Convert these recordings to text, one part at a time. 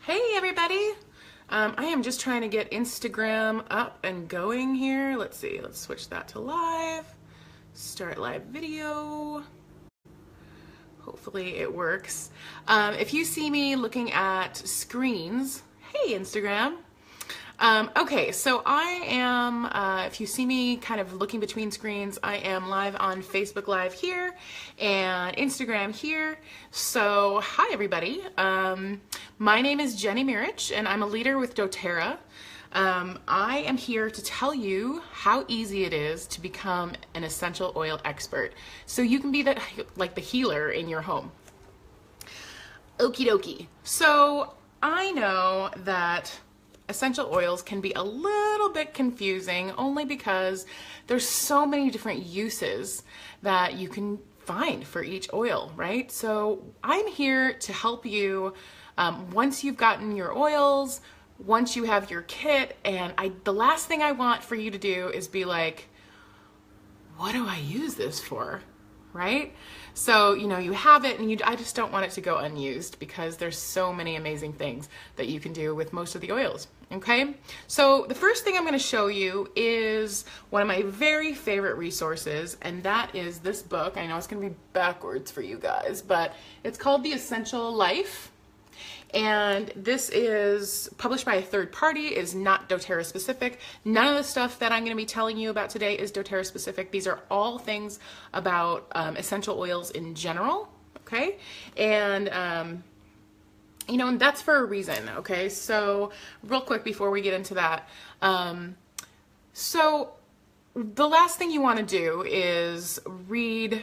Hey everybody! I am just trying to get Instagram up and going here. Let's see, let's switch that to live. Start live video. Hopefully it works. If you see me looking at screens, hey Instagram. Okay, so I am, if you see me kind of looking between screens, I am live on Facebook Live here and Instagram here. So, hi everybody. My name is Jenny Mirich and I'm a leader with doTERRA. I am here to tell you how easy it is to become an essential oil expert. So you can be like the healer in your home. Okie dokie. So I know that essential oils can be a little bit confusing only because there's so many different uses that you can find for each oil, right? So I'm here to help you once you've gotten your oils, once you have your kit, and the last thing I want for you to do is be like, what do I use this for? Right? So, you know, you have it and I just don't want it to go unused because there's so many amazing things that you can do with most of the oils. Okay? So the first thing I'm going to show you is one of my very favorite resources, and that is this book. I know it's going to be backwards for you guys, but it's called The Essential Life. And this is published by a third party, is not doTERRA specific. None of the stuff that I'm going to be telling you about today is doTERRA specific. These are all things about essential oils in general, okay? And, you know, and that's for a reason, okay? So real quick before we get into that. So the last thing you want to do is read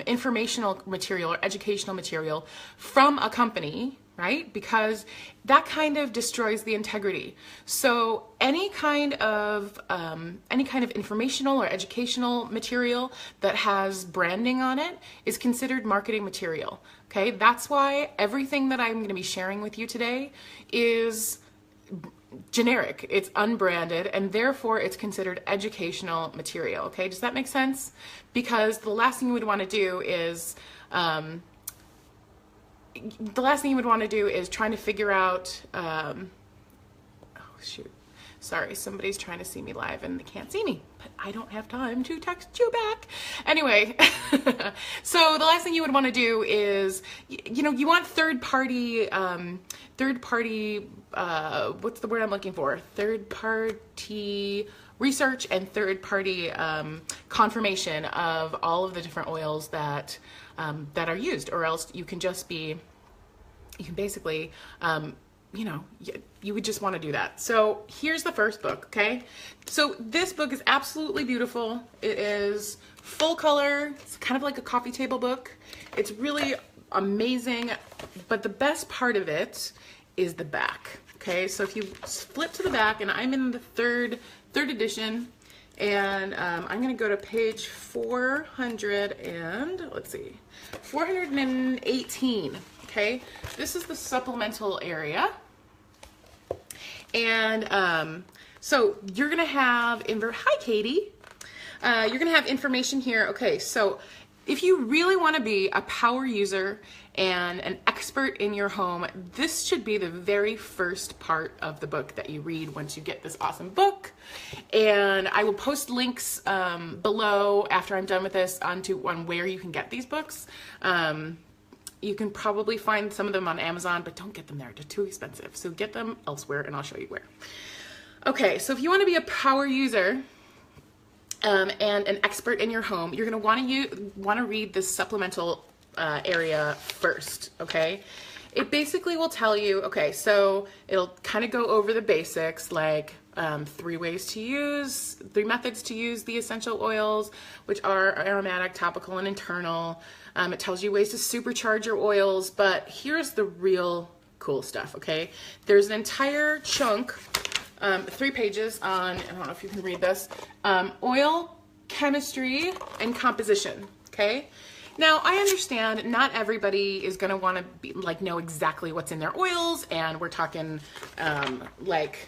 informational material or educational material from a company, right? Because that kind of destroys the integrity. So any kind of informational or educational material that has branding on it is considered marketing material. Okay, that's why everything that I'm going to be sharing with you today is generic. It's unbranded, and therefore it's considered educational material. Okay, does that make sense? Because the last thing you would want to do is trying to figure out, oh shoot, sorry, somebody's trying to see me live and they can't see me, but I don't have time to text you back. Anyway, so the last thing you would want to do is, you know, you want third party, what's the word I'm looking for? Third party research and third party confirmation of all of the different oils that are used, or else you can basically, you know, you would just want to do that. So here's the first book, okay? So this book is absolutely beautiful. It is full color. It's kind of like a coffee table book. It's really amazing, but the best part of it is the back, okay? So if you flip to the back, and I'm in the third edition, and I'm going to go to page 418. Okay, this is the supplemental area, and so you're going to have hi Katie, you're going to have information here. Okay, so if you really want to be a power user and an expert in your home, this should be the very first part of the book that you read once you get this awesome book. And I will post links below after I'm done with this on where you can get these books. You can probably find some of them on Amazon, but don't get them there. They're too expensive. So get them elsewhere, and I'll show you where. Okay, so if you want to be a power user and an expert in your home, you're going to want to read this supplemental area first, okay? It basically will tell you, okay, so it'll kind of go over the basics, like three methods to use the essential oils, which are aromatic, topical, and internal. It tells you ways to supercharge your oils, but here's the real cool stuff, okay? There's an entire chunk, 3 pages on, I don't know if you can read this, oil, chemistry, and composition, okay? Now, I understand not everybody is going to want to know exactly what's in their oils, and we're talking like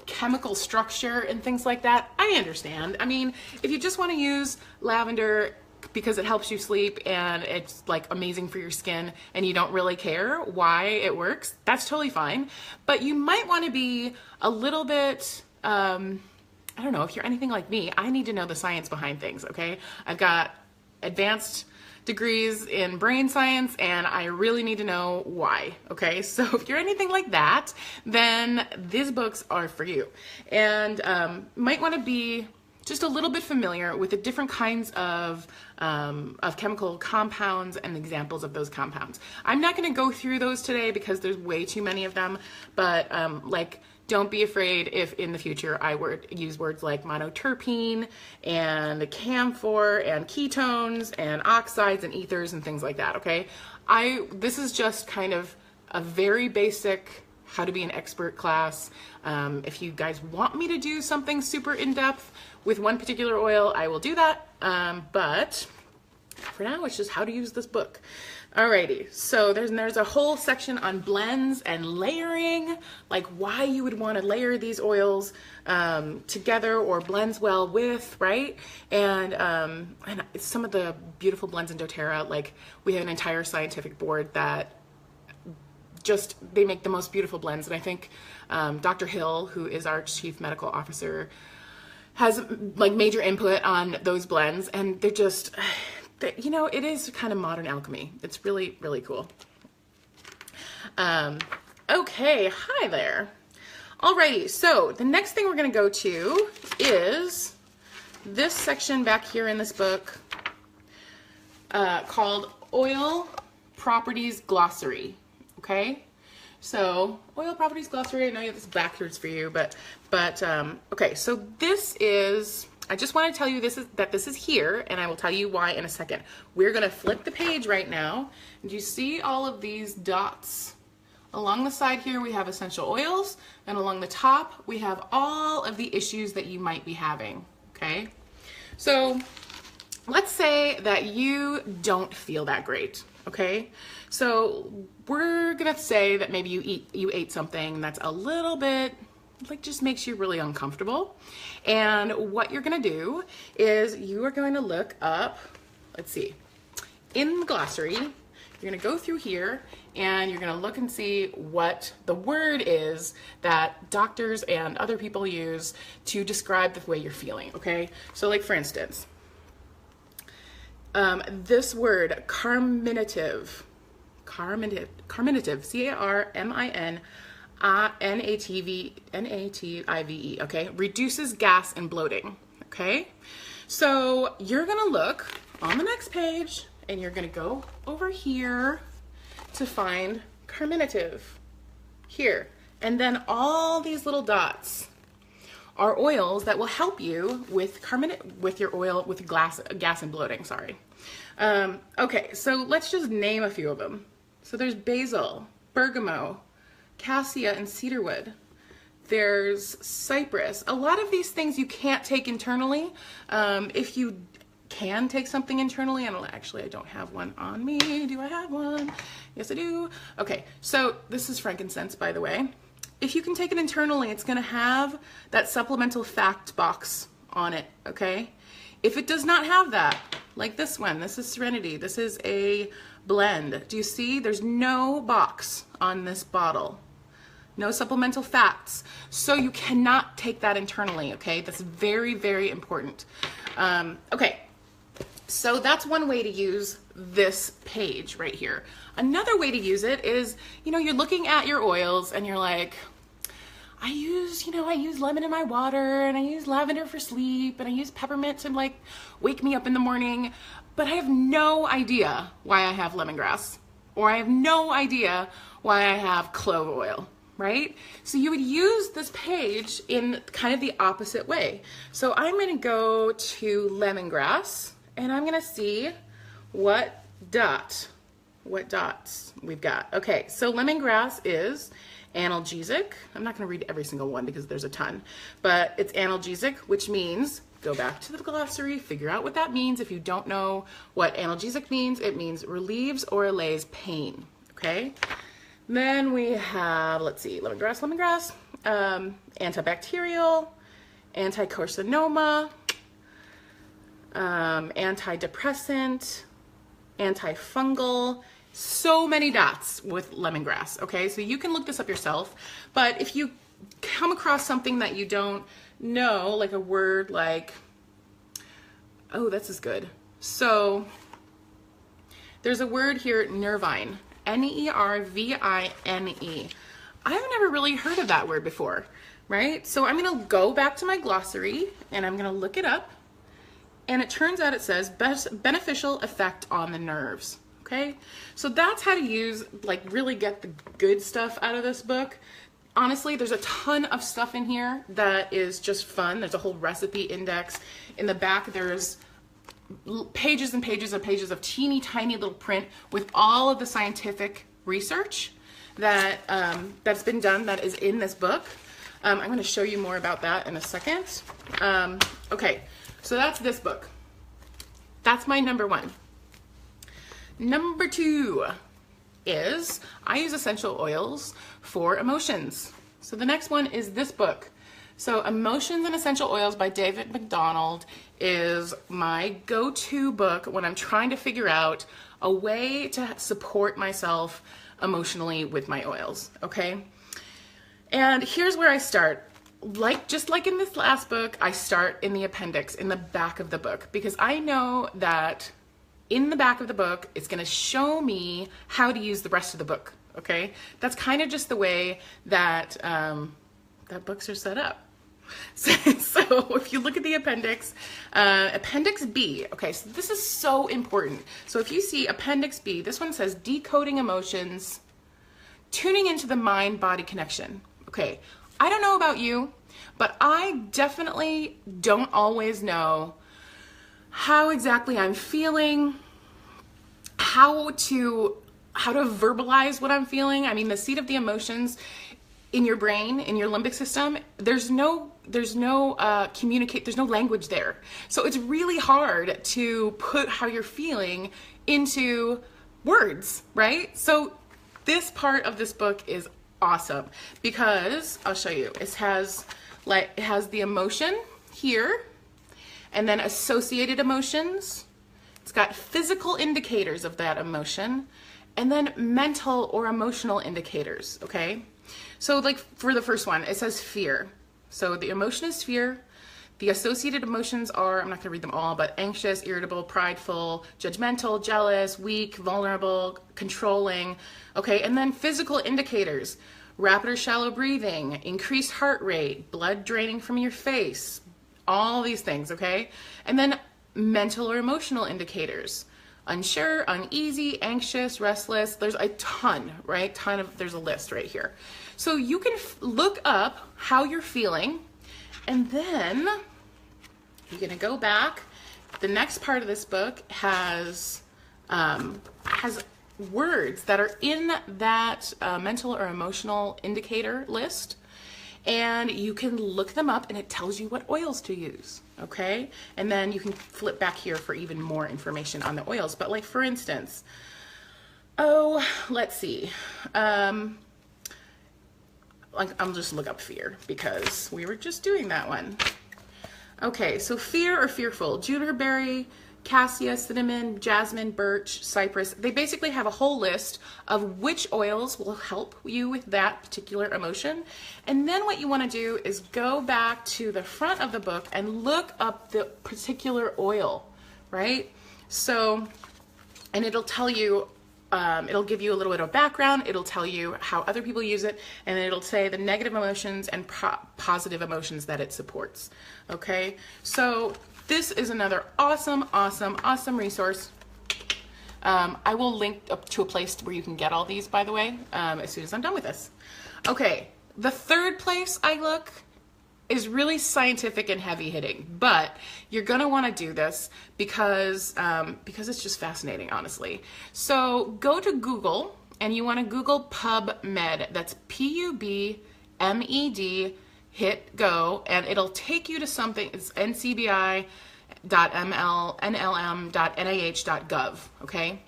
chemical structure and things like that. I understand. I mean, if you just want to use lavender, because it helps you sleep and it's like amazing for your skin and you don't really care why it works, that's totally fine. But you might want to be a little bit, I don't know, if you're anything like me, I need to know the science behind things, okay? I've got advanced degrees in brain science and I really need to know why, okay? So if you're anything like that, then these books are for you. And might want to be just a little bit familiar with the different kinds of chemical compounds and examples of those compounds. I'm not going to go through those today because there's way too many of them, but like, don't be afraid if in the future I use words like monoterpene and camphor and ketones and oxides and ethers and things like that, okay? This is just kind of a very basic how to be an expert class. If you guys want me to do something super in-depth with one particular oil, I will do that. But for now, it's just how to use this book. Alrighty, so there's a whole section on blends and layering, like why you would want to layer these oils together or blends well with, right? And some of the beautiful blends in doTERRA, like we have an entire scientific board that they make the most beautiful blends. And I think Dr. Hill, who is our chief medical officer, has like major input on those blends, and they're just, you know, it is kind of modern alchemy. It's really, really cool. Okay, hi there. Alrighty, so the next thing we're gonna go to is this section back here in this book called Oil Properties Glossary, okay? So, Oil Properties Glossary, I know this is backwards for you, but okay, so this is, I just want to tell you that this is here, and I will tell you why in a second. We're going to flip the page right now, and you see all of these dots. Along the side here, we have essential oils, and along the top, we have all of the issues that you might be having, okay? So, let's say that you don't feel that great, okay? So we're gonna say that maybe you ate something that's a little bit, like just makes you really uncomfortable. And what you're gonna do is you are going to look up, let's see, in the glossary, you're gonna go through here and you're gonna look and see what the word is that doctors and other people use to describe the way you're feeling, okay? So like for instance, this word, carminative, C-A-R-M-I-N-A-T-I-V-E, okay, reduces gas and bloating, okay? So you're gonna look on the next page and you're gonna go over here to find carminative, here. And then all these little dots are oils that will help you with your oil, with gas and bloating, sorry. Okay, so let's just name a few of them. So there's basil, bergamot, cassia, and cedarwood. There's cypress. A lot of these things you can't take internally. If you can take something internally, and actually I don't have one on me. Do I have one? Yes, I do. Okay, so this is frankincense, by the way. If you can take it internally, it's gonna have that supplemental fact box on it, okay? If it does not have that, like this one, this is Serenity, this is a blend. Do you see? There's no box on this bottle. No supplemental facts. So you cannot take that internally, okay? That's very, very important. Okay, so that's one way to use this page right here. Another way to use it is, you know, you're looking at your oils and you're like, I use lemon in my water, and I use lavender for sleep, and I use peppermint to like wake me up in the morning, but I have no idea why I have lemongrass, or I have no idea why I have clove oil, right? So you would use this page in kind of the opposite way. So I'm gonna go to lemongrass, and I'm gonna see what dots we've got. Okay, so lemongrass is analgesic. I'm not going to read every single one because there's a ton, but it's analgesic, which means, go back to the glossary, figure out what that means. If you don't know what analgesic means, it means relieves or allays pain, okay? Then we have, let's see, lemongrass, antibacterial, anticarcinoma, antidepressant, antifungal, so many dots with lemongrass, okay? So you can look this up yourself, but if you come across something that you don't know, like a word like, oh, this is good. So there's a word here, nervine, Nervine. I've never really heard of that word before, right? So I'm gonna go back to my glossary and I'm gonna look it up. And it turns out it says beneficial effect on the nerves, okay? So that's how to use, like, really get the good stuff out of this book. Honestly, there's a ton of stuff in here that is just fun. There's a whole recipe index. In the back, there's pages and pages and pages of teeny tiny little print with all of the scientific research that that's been done that is in this book. I'm going to show you more about that in a second. Okay, so that's this book. That's my number one. Number two is I use essential oils for emotions. So the next one is this book. So Emotions and Essential Oils by David McDonald is my go-to book when I'm trying to figure out a way to support myself emotionally with my oils, okay? And here's where I start. Just like in this last book, I start in the appendix, in the back of the book, because I know that in the back of the book, it's gonna show me how to use the rest of the book, okay? That's kind of just the way that, that books are set up. So if you look at the appendix, Appendix B, okay, so this is so important. So if you see Appendix B, this one says decoding emotions, tuning into the mind-body connection. Okay, I don't know about you, but I definitely don't always know how exactly I'm feeling, how to verbalize what I'm feeling. I mean, the seat of the emotions in your brain, in your limbic system, there's no language there. So it's really hard to put how you're feeling into words, right? So this part of this book is awesome because I'll show you. It has the emotion here and then associated emotions. It's got physical indicators of that emotion and then mental or emotional indicators, okay? So like for the first one, it says fear. So the emotion is fear. The associated emotions are, I'm not gonna read them all, but anxious, irritable, prideful, judgmental, jealous, weak, vulnerable, controlling, okay? And then physical indicators, rapid or shallow breathing, increased heart rate, blood draining from your face, all these things, okay? And then mental or emotional indicators, unsure, uneasy, anxious, restless. There's a ton, right? There's a list right here. So you can look up how you're feeling, and then you're gonna go back. The next part of this book has words that are in that mental or emotional indicator list, and you can look them up and it tells you what oils to use, okay? And then you can flip back here for even more information on the oils. But like for instance, let's see. I'll just look up fear because we were just doing that one. Okay, so fear or fearful, juniper berry, cassia, cinnamon, jasmine, birch, cypress. They basically have a whole list of which oils will help you with that particular emotion. And then what you want to do is go back to the front of the book and look up the particular oil, right? So, and it'll tell you, it'll give you a little bit of background, it'll tell you how other people use it, and it'll say the negative emotions and positive emotions that it supports, okay? So this is another awesome, awesome, awesome resource. I will link up to a place where you can get all these, by the way, as soon as I'm done with this. Okay, the third place I look is really scientific and heavy hitting, but you're gonna wanna do this because it's just fascinating, honestly. So go to Google and you wanna Google PubMed, that's P-U-B-M-E-D, hit go, and it'll take you to something, it's ncbi.nlm.nih.gov, okay?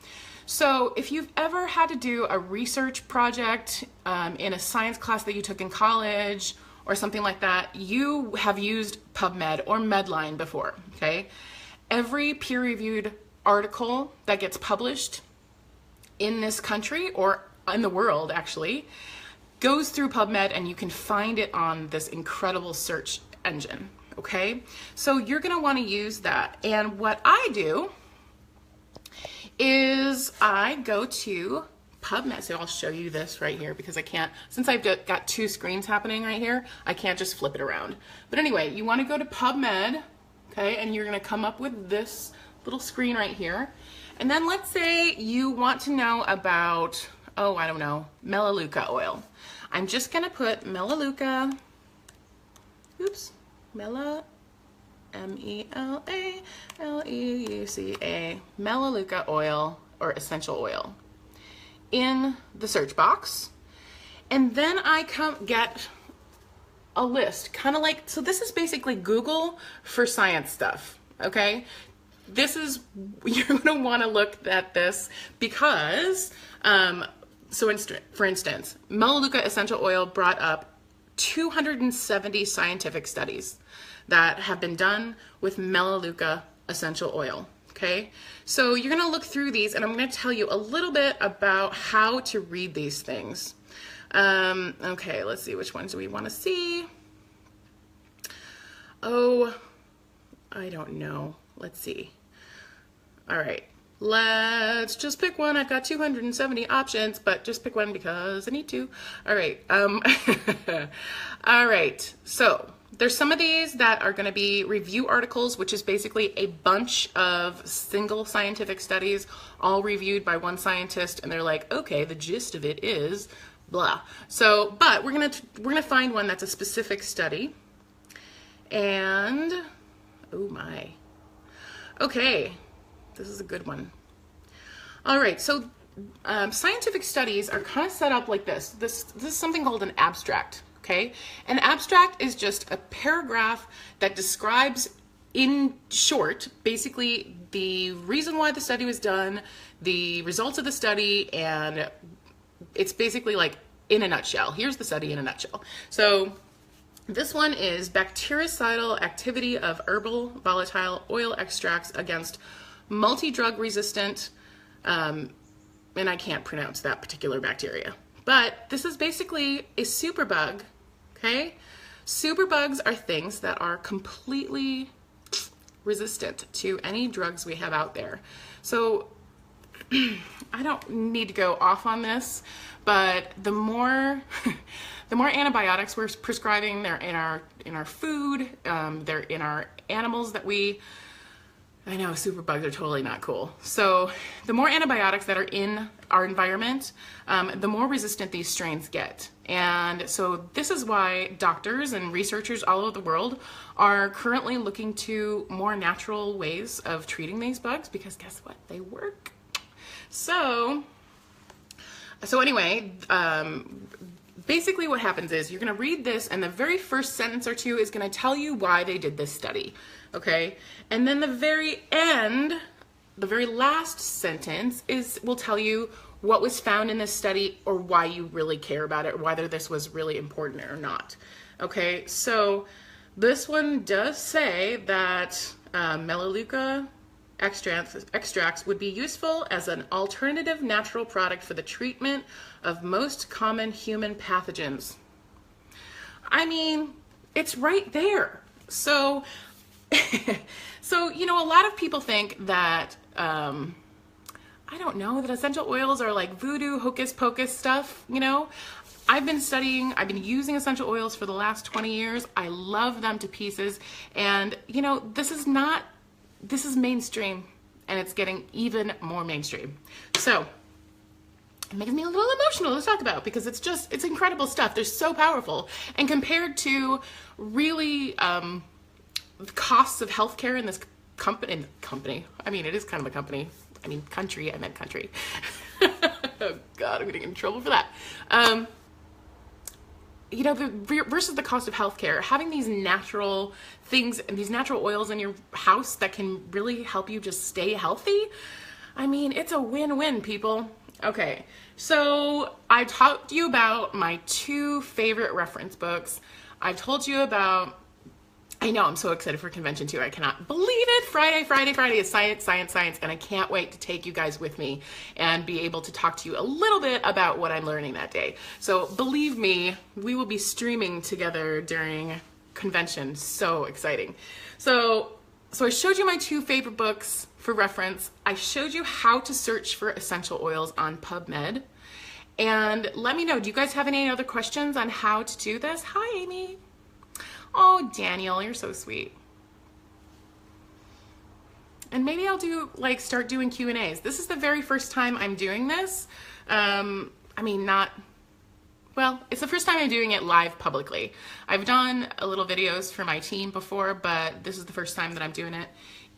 So if you've ever had to do a research project in a science class that you took in college, or something like that, you have used PubMed or Medline before, okay? every peer-reviewed article that gets published in this country, or in the world actually, goes through PubMed, and you can find it on this incredible search engine, okay? So you're gonna wanna use that. And what I do is I go to PubMed. So I'll show you this right here because I can't, since I've got two screens happening right here, I can't just flip it around. But anyway, you wanna go to PubMed, okay? And you're gonna come up with this little screen right here. And then let's say you want to know about, oh, I don't know, Melaleuca oil. I'm just gonna put Melaleuca, oops, M-E-L-A-L-E-U-C-A, Melaleuca oil or essential oil in the search box. And then I get a list, kind of like, so this is basically Google for science stuff, okay? This is, you're gonna wanna look at this because, for instance, Melaleuca essential oil brought up 270 scientific studies that have been done with Melaleuca essential oil, okay? So you're gonna look through these, and I'm gonna tell you a little bit about how to read these things. Okay, let's see, which ones do we wanna see? Oh, I don't know, let's see. All right, let's just pick one. I've got 270 options, but just pick one because I need to. All right, all right, so there's some of these that are gonna be review articles, which is basically a bunch of single scientific studies, all reviewed by one scientist, and they're like, okay, the gist of it is blah. So, but we're gonna find one that's a specific study, and, oh my, okay. This is a good one. All right, so scientific studies are kind of set up like this. This is something called an abstract, okay? An abstract is just a paragraph that describes in short, basically the reason why the study was done, the results of the study, and it's basically like in a nutshell. Here's the study in a nutshell. So this one is bactericidal activity of herbal volatile oil extracts against multi-drug resistant, and I can't pronounce that particular bacteria, but this is basically a superbug, okay? Superbugs are things that are completely resistant to any drugs we have out there. So I don't need to go off on this, but the more the more antibiotics we're prescribing, they're in our food, they're in our animals that we, I know superbugs are totally not cool. So the more antibiotics that are in our environment, the more resistant these strains get. And so this is why doctors and researchers all over the world are currently looking to more natural ways of treating these bugs, because guess what? They work. So anyway, basically what happens is you're gonna read this, and the very first sentence or two is gonna tell you why they did this study. Okay, and then the very end, the very last sentence will tell you what was found in this study, or why you really care about it, or whether this was really important or not. Okay, so this one does say that Melaleuca extracts would be useful as an alternative natural product for the treatment of most common human pathogens. I mean, it's right there. So so, you know, a lot of people think that, I don't know, that essential oils are like voodoo, hocus pocus stuff, you know? I've been using essential oils for the last 20 years. I love them to pieces. And, you know, this is mainstream, and it's getting even more mainstream. So it makes me a little emotional to talk about, because it's incredible stuff. They're so powerful. And compared to really, the costs of healthcare in this company. I mean, it is kind of a company. I mean, country. I meant country. Oh God, I'm gonna get in trouble for that. You know, versus the cost of healthcare, having these natural things and these natural oils in your house that can really help you just stay healthy. I mean, it's a win-win, people. Okay, so I talked to you about my two favorite reference books. I've told you about I know, I'm so excited for convention too. I cannot believe it. Friday is science, science, science. And I can't wait to take you guys with me and be able to talk to you a little bit about what I'm learning that day. So believe me, we will be streaming together during convention. So exciting. So I showed you my 2 favorite books for reference. I showed you how to search for essential oils on PubMed. And let me know, do you guys have any other questions on how to do this? Hi, Amy. Oh, Daniel, you're so sweet. And maybe I'll do, like, start doing Q&As. This is the very first time I'm doing this. I mean, well, it's the first time I'm doing it live publicly. I've done a little videos for my team before, but this is the first time that I'm doing it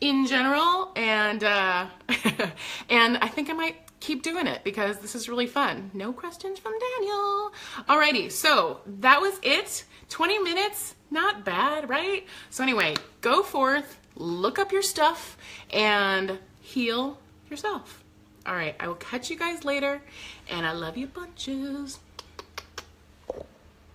in general. And, and I think I might keep doing it because this is really fun. No questions from Daniel. Alrighty, so that was it. 20 minutes, not bad, right? So anyway, go forth, look up your stuff, and heal yourself. All right, I will catch you guys later, and I love you bunches.